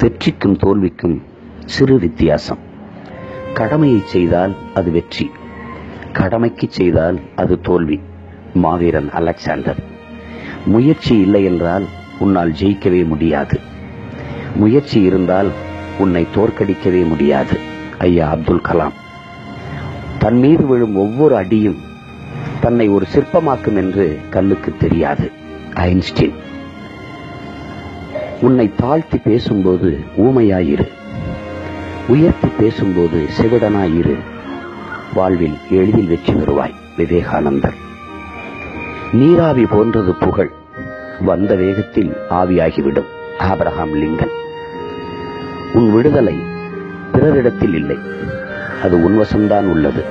வெற்றிக்கும் தோல்விக்கும் சிறு வித்தியாசம். கடமையை செய்தால் அது வெற்றி, கடமைக்கு செய்தால் அது தோல்வி. மாவீரன் அலெக்சாண்டர். முயற்சி இல்லை என்றால் உன்னால் ஜெயிக்கவே முடியாது, முயற்சி இருந்தால் உன்னை தோற்கடிக்கவே முடியாது. ஐயா அப்துல் கலாம். தன் மீது விழும் ஒவ்வொரு அடியும் தன்னை ஒரு சிற்பமாக்கும் என்று கல்லுக்கு தெரியாது. ஐன்ஸ்டீன். உன்னை தாழ்த்தி பேசும்போது ஊமையாயிரு, உயர்த்தி பேசும்போது செவிடனாயிரு. வாழ்வில் எளிதில் வெற்றி பெறுவாய். விவேகானந்தர். நீராவி போன்றது புகழ், வந்த வேகத்தில் ஆவியாகிவிடும். Abraham Lincoln. உன் விடுதலை பிறரிடத்தில் இல்லை, அது உன்வசம்தான் உள்ளது.